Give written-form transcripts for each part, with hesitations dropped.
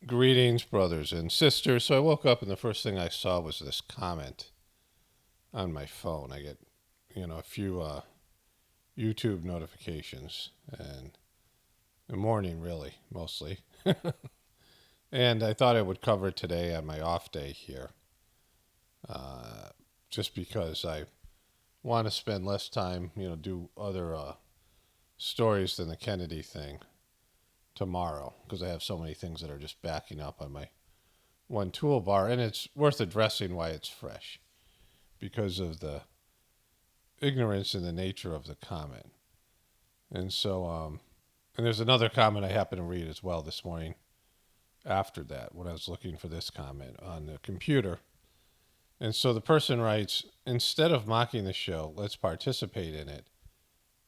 Greetings, brothers and sisters. So I woke up and the first thing I saw was this comment on my phone. I get, a few YouTube notifications and the morning, really, mostly. And I thought I would cover it today on my off day here, uh, just because I want to spend less time, do other stories than the Kennedy thing tomorrow because I have so many things that are just backing up on my one toolbar, and it's worth addressing why it's fresh because of the ignorance in the nature of the comment. And so, and there's another comment I happened to read as well this morning after that when I was looking for this comment on the computer. And so the person writes, instead of mocking the show, let's participate in it.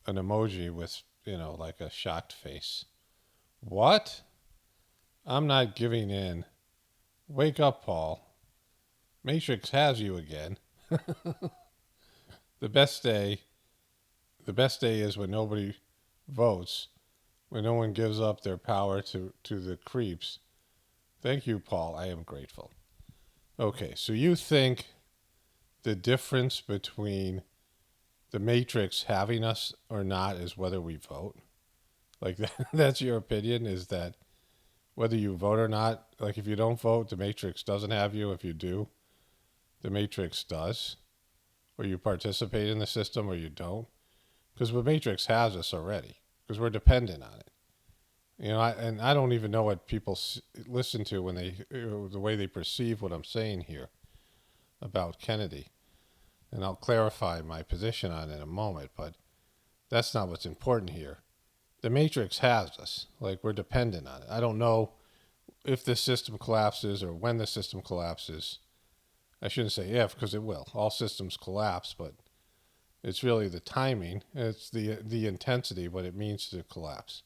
An emoji with, like a shocked face. What? I'm not giving in. Wake up, Paul. Matrix has you again. the best day, the best day is when nobody votes, when no one gives up their power to the creeps. Thank you, Paul. I am grateful. Okay, so you think the difference between the Matrix having us or not is whether we vote? Like that's your opinion, is that whether you vote or not, like if you don't vote, the Matrix doesn't have you. If you do, the Matrix does. Or you participate in the system or you don't. Because the Matrix has us already, because we're dependent on it. And I don't even know what people listen to when the way they perceive what I'm saying here about Kennedy. And I'll clarify my position on it in a moment, but that's not what's important here. The Matrix has us, like we're dependent on it. I don't know if the system collapses or when the system collapses. I shouldn't say if, because it will. All systems collapse, but it's really the timing. It's the intensity, what it means to collapse.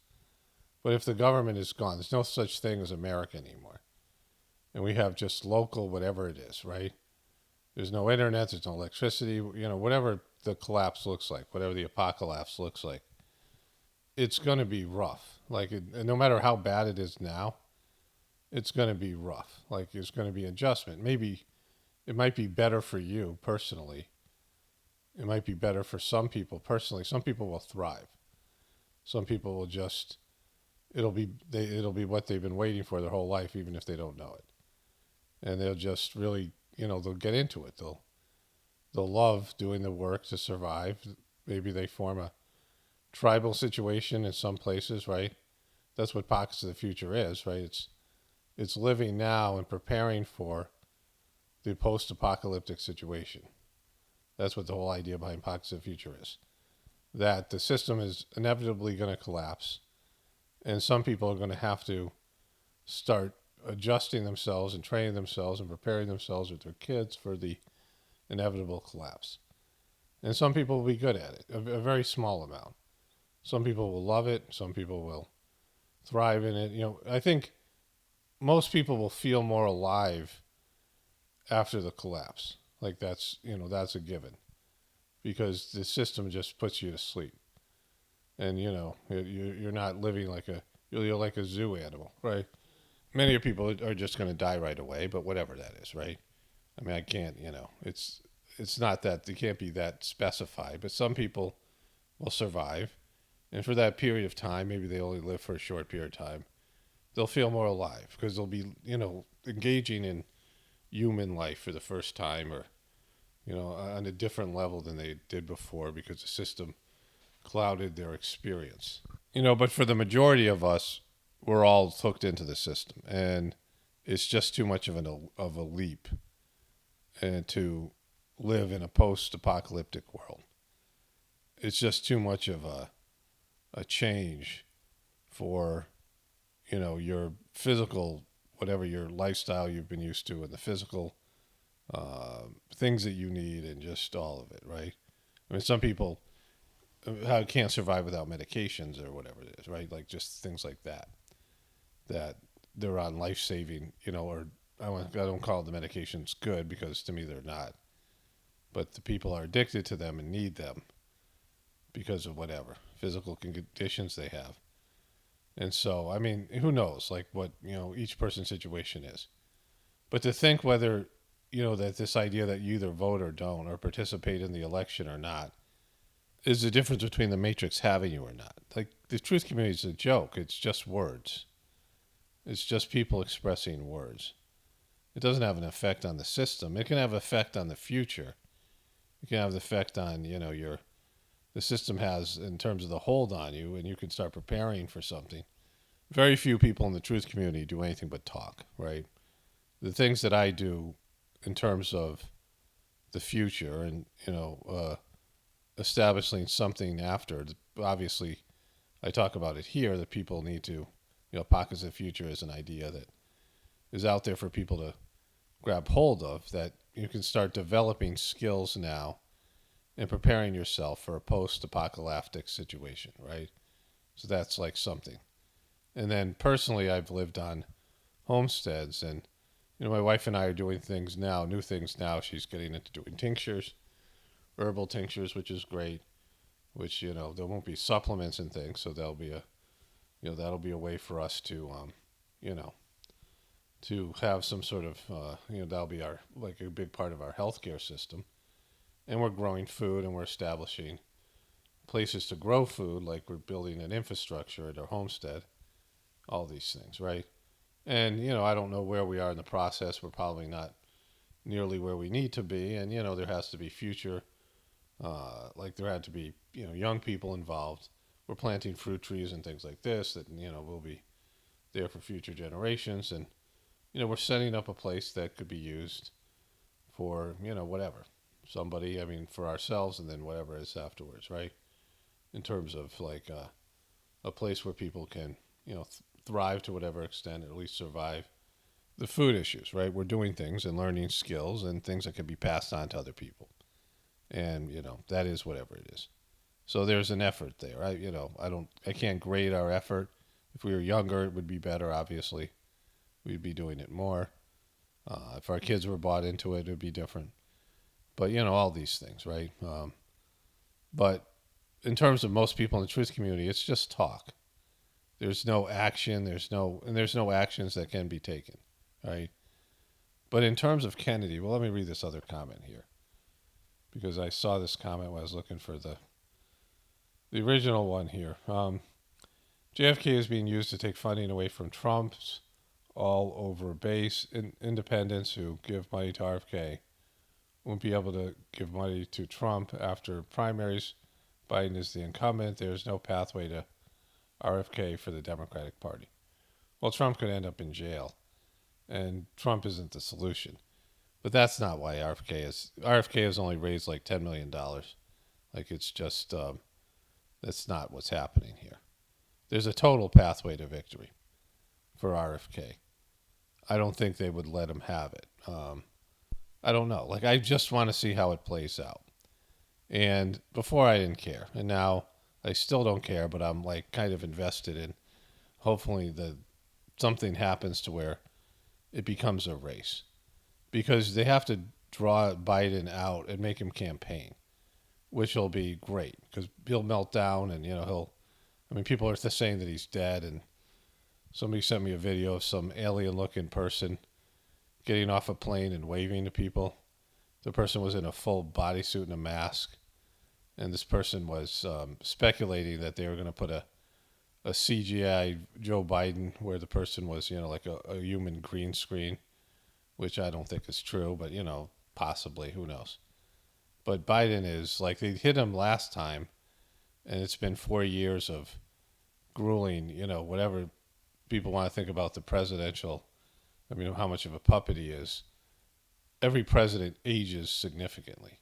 But if the government is gone, there's no such thing as America anymore. And we have just local whatever it is, right? There's no internet, there's no electricity, whatever the collapse looks like, whatever the apocalypse looks like, it's going to be rough. No matter how bad it is now, it's going to be rough. Like, there's going to be adjustment. Maybe it might be better for you personally. It might be better for some people personally. Some people will thrive. Some people will just, it'll be what they've been waiting for their whole life, even if they don't know it. And they'll just really, they'll get into it. They'll love doing the work to survive. Maybe they form a tribal situation in some places, right? That's what Pockets of the Future is, right? It's living now and preparing for the post-apocalyptic situation. That's what the whole idea behind Pockets of the Future is. That the system is inevitably going to collapse, and some people are going to have to start adjusting themselves and training themselves and preparing themselves with their kids for the inevitable collapse. And some people will be good at it, a very small amount. Some people will love it. Some people will thrive in it. I think most people will feel more alive after the collapse. Like that's a given, because the system just puts you to sleep, and you're not living you're like a zoo animal, right? Many people are just going to die right away, but whatever that is, right? I mean, I can't, it's not that, it can't be that specified, but some people will survive, and for that period of time, maybe they only live for a short period of time, they'll feel more alive because they'll be, engaging in human life for the first time, or, on a different level than they did before, because the system clouded their experience. But for the majority of us, we're all hooked into the system, and it's just too much of a leap, and to live in a post-apocalyptic world. It's just too much of a change for, your physical, whatever your lifestyle you've been used to, and the physical things that you need, and just all of it, right? I mean, some people can't survive without medications or whatever it is, right? Like just things like that they're on life-saving, or I don't call the medications good, because to me they're not. But the people are addicted to them and need them because of whatever physical conditions they have. And so, I mean, who knows, like what, each person's situation is. But to think whether, that this idea that you either vote or don't, or participate in the election or not, is the difference between the matrix having you or not. Like, the truth community is a joke. It's just words. It's just people expressing words. It doesn't have an effect on the system. It can have an effect on the future. It can have the effect on, the system has in terms of the hold on you, and you can start preparing for something. Very few people in the truth community do anything but talk, right? The things that I do in terms of the future and, establishing something after, obviously, I talk about it here that people need to, pockets of the future is an idea that is out there for people to grab hold of, that you can start developing skills now and preparing yourself for a post-apocalyptic situation, right? So that's like something. And then personally, I've lived on homesteads, and my wife and I are doing things now, new things now. She's getting into doing tinctures, herbal tinctures, which is great. Which there won't be supplements and things, so that'll be a way for us to to have some sort of that'll be our like a big part of our healthcare system. And we're growing food, and we're establishing places to grow food, like we're building an infrastructure at our homestead. All these things, right? And I don't know where we are in the process. We're probably not nearly where we need to be, and there has to be future. Like there had to be young people involved. We're planting fruit trees and things like this that will be there for future generations, and we're setting up a place that could be used for whatever somebody. I mean, for ourselves, and then whatever is afterwards, right? In terms of like a place where people can thrive to whatever extent, or at least survive the food issues, right? We're doing things and learning skills and things that can be passed on to other people. And that is whatever it is. So there's an effort there. I can't grade our effort. If we were younger, it would be better. Obviously, we'd be doing it more. If our kids were bought into it, it would be different. But all these things, right? But in terms of most people in the truth community, it's just talk. There's no action. There's no actions that can be taken, right? But in terms of Kennedy, well, let me read this other comment here, because I saw this comment when I was looking for the original one here. JFK is being used to take funding away from Trump's all over base. Independents who give money to RFK won't be able to give money to Trump after primaries. Biden is the incumbent. There's no pathway to RFK for the Democratic Party. Well, Trump could end up in jail, and Trump isn't the solution. But that's not why RFK has only raised like $10 million. Like, it's just, that's not what's happening here. There's a total pathway to victory for RFK. I don't think they would let him have it. I don't know. Like, I just want to see how it plays out. And before I didn't care. And now I still don't care, but I'm like kind of invested in hopefully something happens to where it becomes a race. Because they have to draw Biden out and make him campaign, which will be great because he'll melt down and, people are saying that he's dead. And somebody sent me a video of some alien looking person getting off a plane and waving to people. The person was in a full bodysuit and a mask. And this person was speculating that they were going to put a CGI Joe Biden where the person was, like a human green screen, which I don't think is true, but, possibly, who knows. But Biden is, like, they hit him last time, and it's been 4 years of grueling, whatever people want to think about the presidential, how much of a puppet he is. Every president ages significantly.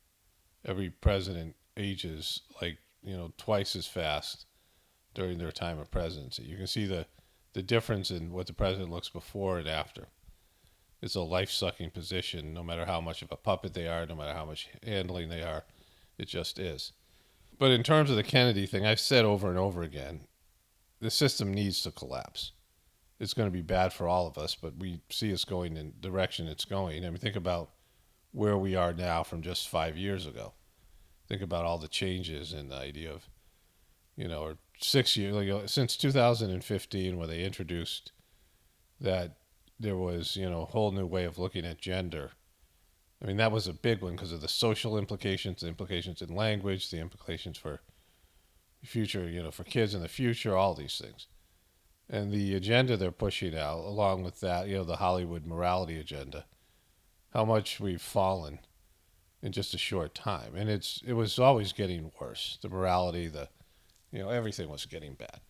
Every president ages, like, twice as fast during their time of presidency. You can see the difference in what the president looks before and after. It's a life-sucking position, no matter how much of a puppet they are, no matter how much handling they are. It just is. But in terms of the Kennedy thing, I've said over and over again, the system needs to collapse. It's going to be bad for all of us, but we see us going in the direction it's going. Think about where we are now from just 5 years ago. Think about all the changes and the idea of, or 6 years, since 2015, where they introduced that there was, a whole new way of looking at gender. I mean, that was a big one because of the social implications, the implications in language, the implications for future, for kids in the future, all these things. And the agenda they're pushing out, along with that, the Hollywood morality agenda, how much we've fallen in just a short time. And it was always getting worse. The morality, everything was getting bad.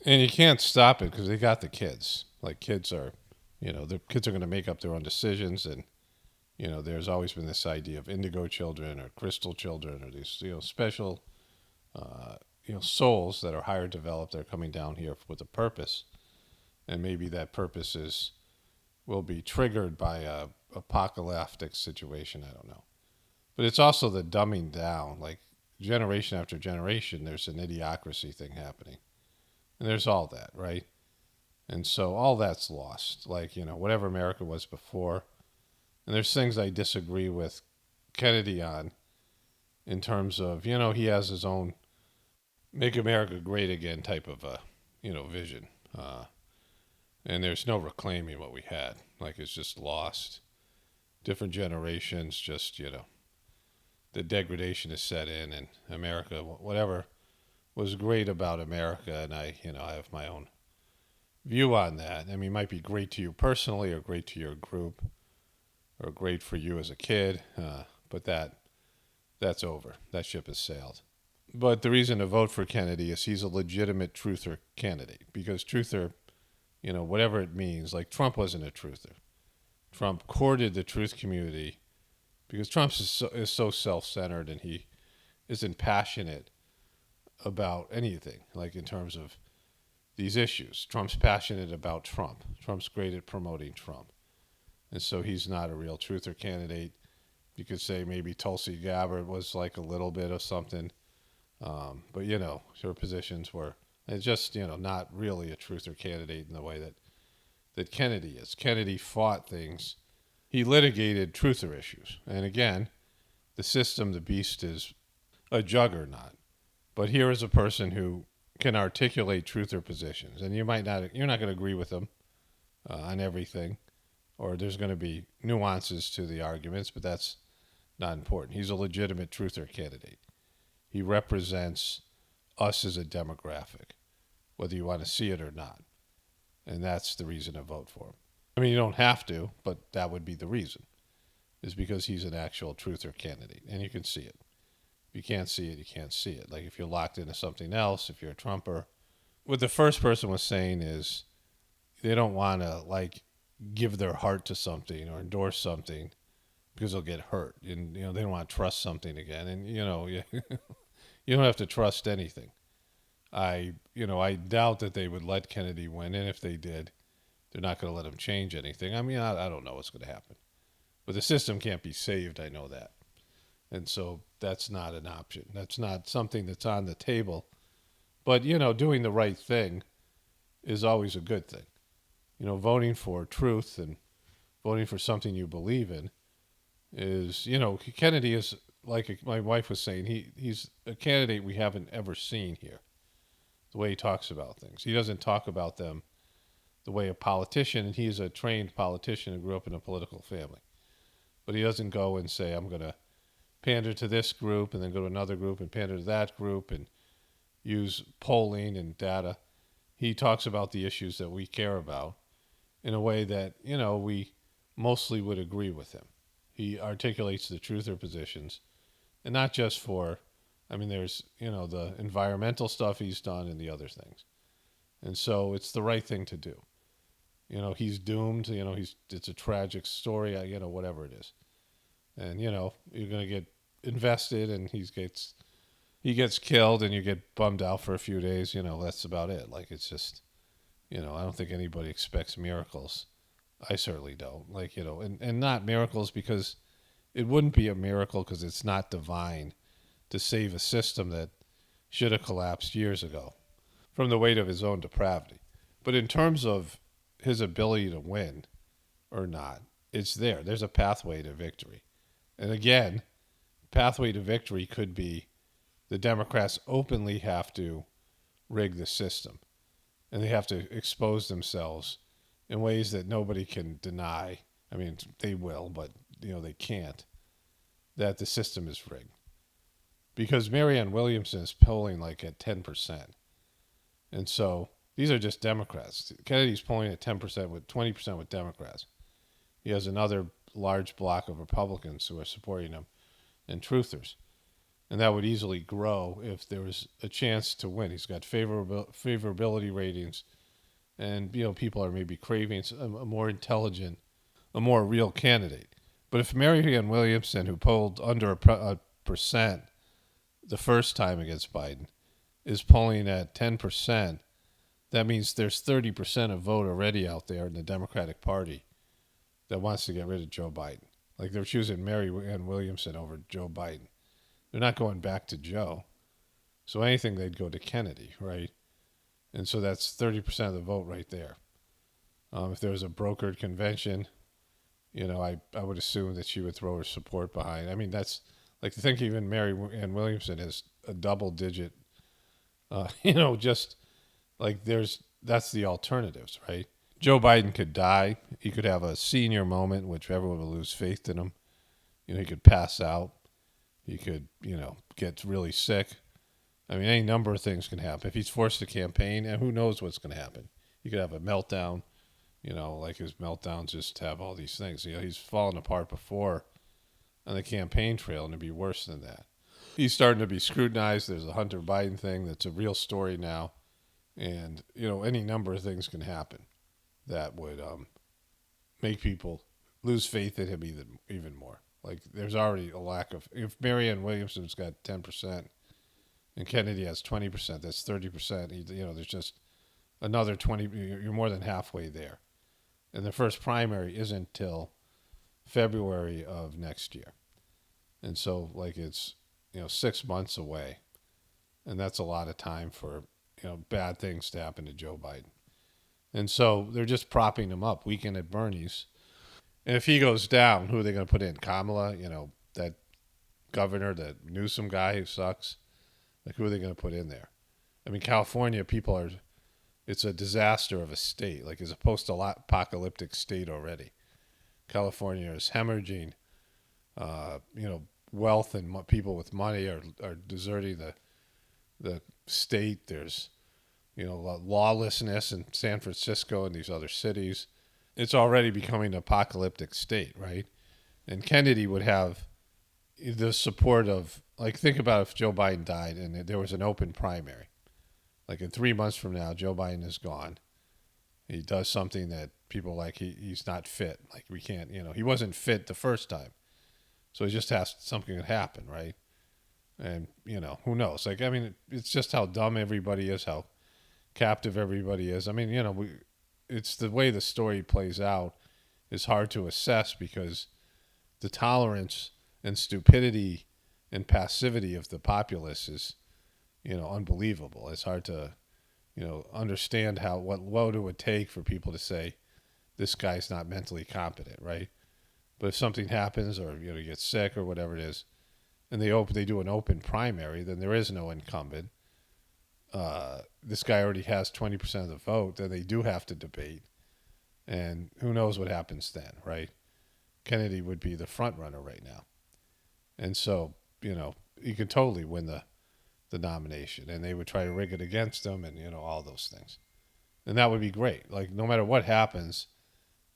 And you can't stop it because they got the kids. Like kids are, the kids are going to make up their own decisions. And, there's always been this idea of indigo children or crystal children or these, special, souls that are higher developed. They're coming down here with a purpose. And maybe that purpose will be triggered by a apocalyptic situation. I don't know. But it's also the dumbing down. Like generation after generation, there's an idiocracy thing happening. And there's all that, right? And so all that's lost. Like, whatever America was before. And there's things I disagree with Kennedy on in terms of, he has his own make America great again type of, vision. And there's no reclaiming what we had. Like it's just lost. Different generations just, the degradation is set in, and America, whatever was great about America, and I have my own view on that. I mean, it might be great to you personally or great to your group or great for you as a kid, but that's over. That ship has sailed. But the reason to vote for Kennedy is he's a legitimate truther candidate because truther, whatever it means, like Trump wasn't a truther. Trump courted the truth community because Trump is so self-centered and he isn't passionate about anything, like in terms of these issues. Trump's passionate about Trump. Trump's great at promoting Trump. And so he's not a real truther candidate. You could say maybe Tulsi Gabbard was like a little bit of something. But, her positions were just, not really a truther candidate in the way that Kennedy is. Kennedy fought things. He litigated truther issues. And again, the system, the beast, is a juggernaut. But here is a person who can articulate truther positions. And you're not going to agree with him on everything. Or there's going to be nuances to the arguments, but that's not important. He's a legitimate truther candidate. He represents us as a demographic, whether you want to see it or not. And that's the reason to vote for him. I mean, you don't have to, but that would be the reason, is because he's an actual truther candidate, and you can see it. If you can't see it, you can't see it. Like if you're locked into something else, if you're a Trumper. What the first person was saying is they don't want to, give their heart to something or endorse something because they'll get hurt. And, they don't want to trust something again. And, you don't have to trust anything. I doubt that they would let Kennedy win, and if they did, they're not going to let him change anything. I mean, I don't know what's going to happen. But the system can't be saved, I know that. And so that's not an option. That's not something that's on the table. But, doing the right thing is always a good thing. Voting for truth and voting for something you believe in is, Kennedy is, like my wife was saying, he's a candidate we haven't ever seen here. The way he talks about things. He doesn't talk about them the way a politician, and he's a trained politician who grew up in a political family. But he doesn't go and say, I'm going to pander to this group and then go to another group and pander to that group and use polling and data. He talks about the issues that we care about in a way that, we mostly would agree with him. He articulates the truther positions, and not just for, there's, the environmental stuff he's done and the other things. And so it's the right thing to do. He's doomed, it's a tragic story, whatever it is. And, you're going to get invested and he gets killed and you get bummed out for a few days, that's about it. Like, it's just, I don't think anybody expects miracles. I certainly don't. And not miracles because it wouldn't be a miracle because it's not divine to save a system that should have collapsed years ago from the weight of his own depravity. But in terms of his ability to win or not, it's there. There's a pathway to victory. And again, pathway to victory could be the Democrats openly have to rig the system, and they have to expose themselves in ways that nobody can deny. I mean, they will, but they can't. That the system is rigged because Marianne Williamson is polling like at 10%, and so these are just Democrats. Kennedy's polling at 10% with 20% with Democrats. He has another large block of Republicans who are supporting him and truthers. And that would easily grow if there was a chance to win. He's got favorability ratings, and people are maybe craving a more intelligent, a more real candidate. But if Marianne Williamson, who polled under a percent the first time against Biden, is polling at 10%, that means there's 30% of vote already out there in the Democratic Party that wants to get rid of Joe Biden. Like they're choosing Marianne Williamson over Joe Biden. They're not going back to Joe. So anything, they'd go to Kennedy, right? And so that's 30% of the vote right there. If there was a brokered convention, I would assume that she would throw her support behind. I mean, that's like to think even Marianne Williamson is a double digit, just like that's the alternatives, right? Joe Biden could die. He could have a senior moment in which everyone will lose faith in him. He could pass out. He could, get really sick. I mean, any number of things can happen. If he's forced to campaign, and who knows what's going to happen. He could have a meltdown, like his meltdowns just have all these things. He's fallen apart before on the campaign trail, and it'd be worse than that. He's starting to be scrutinized. There's a Hunter Biden thing that's a real story now. And, any number of things can happen that would make people lose faith in him even more. Like, there's already a lack of... If Marianne Williamson's got 10% and Kennedy has 20%, that's 30%. There's just another 20... You're more than halfway there. And the first primary isn't till February of next year. And so, it's, 6 months away. And that's a lot of time for, bad things to happen to Joe Biden. And so they're just propping him up, weekend at Bernie's. And if he goes down, who are they going to put in? Kamala, that governor, that Newsom guy who sucks. Like, who are they going to put in there? I mean, California, it's a disaster of a state. Like, it's a post-apocalyptic state already. California is hemorrhaging. Wealth and people with money are deserting the state. There's, lawlessness in San Francisco and these other cities. It's already becoming an apocalyptic state, right? And Kennedy would have the support of, like, think about if Joe Biden died and there was an open primary. Like, in 3 months from now, Joe Biden is gone. He does something that people like, he's not fit. Like, we can't, he wasn't fit the first time. So he just has something to happen, right? And, who knows? Like, I mean, it's just how dumb everybody is, how captive everybody is. I mean, it's the way the story plays out is hard to assess because the tolerance and stupidity and passivity of the populace is, unbelievable. It's hard to, understand what it would take for people to say this guy's not mentally competent, right? But if something happens or, you get sick or whatever it is, and they do an open primary, then there is no incumbent. This guy already has 20% of the vote, then they do have to debate. And who knows what happens then, right? Kennedy would be the front runner right now. And so, he could totally win the nomination. And they would try to rig it against him and, all those things. And that would be great. Like, no matter what happens,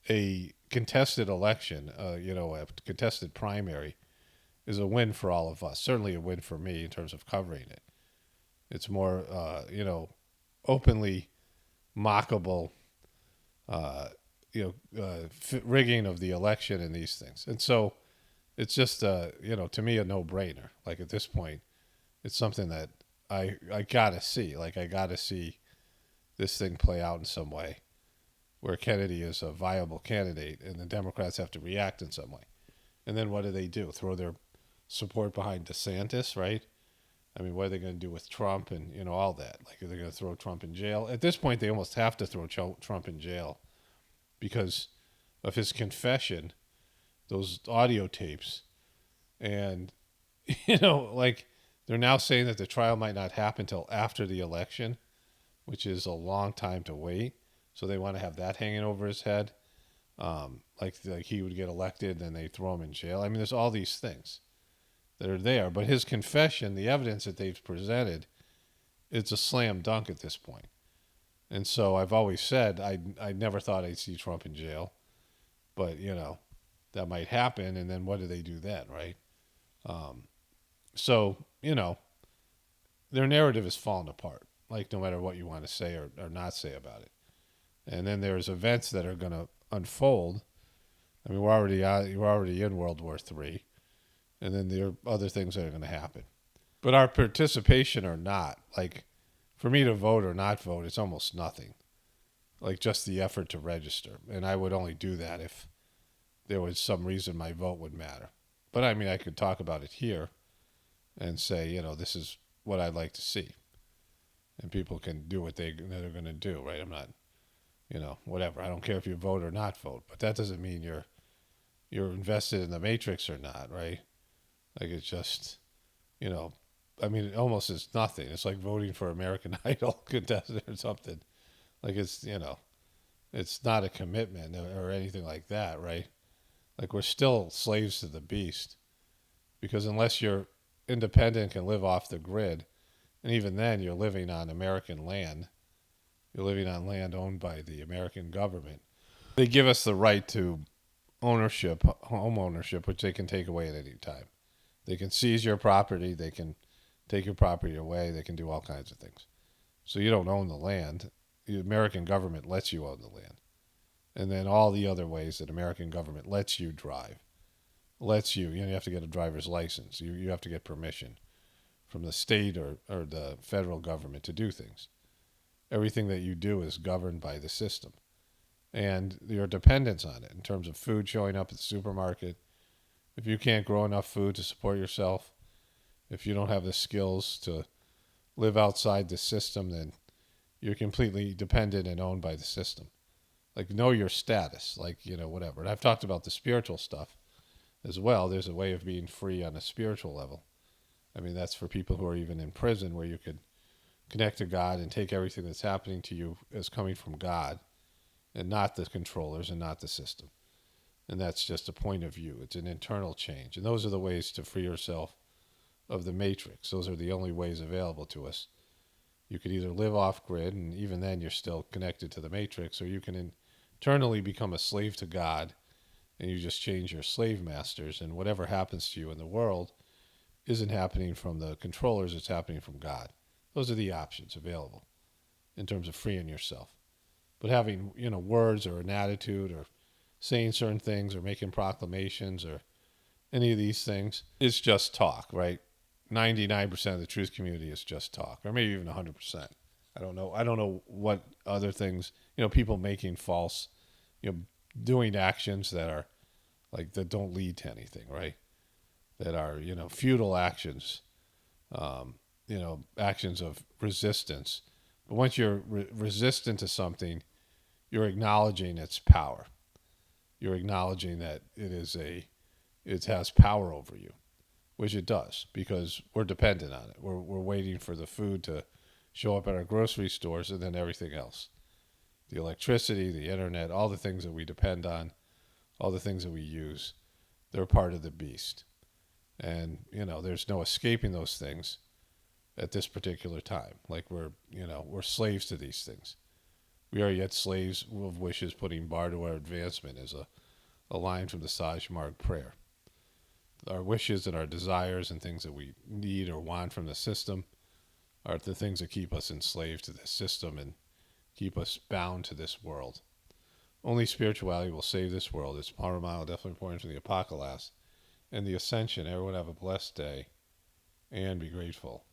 a contested election, a contested primary is a win for all of us. Certainly a win for me in terms of covering it. It's more, openly mockable, rigging of the election and these things. And so it's just, to me, a no-brainer. Like, at this point, it's something that I got to see. Like, I got to see this thing play out in some way where Kennedy is a viable candidate and the Democrats have to react in some way. And then what do? Throw their support behind DeSantis, right? I mean, what are they going to do with Trump and, all that? Like, are they going to throw Trump in jail? At this point, they almost have to throw Trump in jail because of his confession, those audio tapes. And, like, they're now saying that the trial might not happen until after the election. which is a long time to wait. So they want to have that hanging over his head. Like he would get elected, then they throw him in jail. I mean, there's all these things that are there. But his confession, the evidence that they've presented, it's a slam dunk at this point. And so I've always said I never thought I'd see Trump in jail. But, that might happen. And then what do they do then, right? So, their narrative is falling apart, like no matter what you want to say or not say about it. And then there's events that are going to unfold. I mean, you're already in World War III, and then there are other things that are going to happen. But our participation or not, like for me to vote or not vote, it's almost nothing. Like just the effort to register, and I would only do that if there was some reason my vote would matter. But I mean, I could talk about it here and say, this is what I'd like to see. And people can do what they're going to do, right? I'm not, whatever. I don't care if you vote or not vote, but that doesn't mean you're invested in the matrix or not, right? Like it's just, I mean, it almost is nothing. It's like voting for American Idol contestant or something. Like it's, it's not a commitment or anything like that, right? Like we're still slaves to the beast, because unless you're independent, can live off the grid, and even then you're living on American land. You're living on land owned by the American government. They give us the right to ownership, home ownership, which they can take away at any time. They can seize your property. They can take your property away. They can do all kinds of things. So you don't own the land. The American government lets you own the land. And then all the other ways that American government lets you drive. Lets you, you have to get a driver's license. You have to get permission from the state or the federal government to do things. Everything that you do is governed by the system. And your dependence on it in terms of food showing up at the supermarket. If you can't grow enough food to support yourself, if you don't have the skills to live outside the system, then you're completely dependent and owned by the system. Like, know your status, like, whatever. And I've talked about the spiritual stuff as well. There's a way of being free on a spiritual level. I mean, that's for people who are even in prison, where you could connect to God and take everything that's happening to you as coming from God and not the controllers and not the system. And that's just a point of view. It's an internal change. And those are the ways to free yourself of the matrix. Those are the only ways available to us. You could either live off grid, and even then you're still connected to the matrix, or you can internally become a slave to God, and you just change your slave masters, and whatever happens to you in the world isn't happening from the controllers, it's happening from God. Those are the options available in terms of freeing yourself. But having, words or an attitude or saying certain things or making proclamations or any of these things is just talk, right? 99% of the truth community is just talk, or maybe even 100%. I don't know what other things, people making false, doing actions that are like, that don't lead to anything, right? That are, futile actions, actions of resistance. But once you're resistant to something, you're acknowledging its power. You're acknowledging that it has power over you, which it does, because we're dependent on it. We're waiting for the food to show up at our grocery stores, and then everything else. The electricity, the internet, all the things that we depend on, all the things that we use, they're part of the beast. And, there's no escaping those things at this particular time. Like we're slaves to these things. We are yet slaves of wishes, putting bar to our advancement is a line from the Sajmarg prayer. Our wishes and our desires and things that we need or want from the system are the things that keep us enslaved to this system and keep us bound to this world. Only spirituality will save this world. It's paramount, definitely important from the Apocalypse and the Ascension. Everyone have a blessed day and be grateful.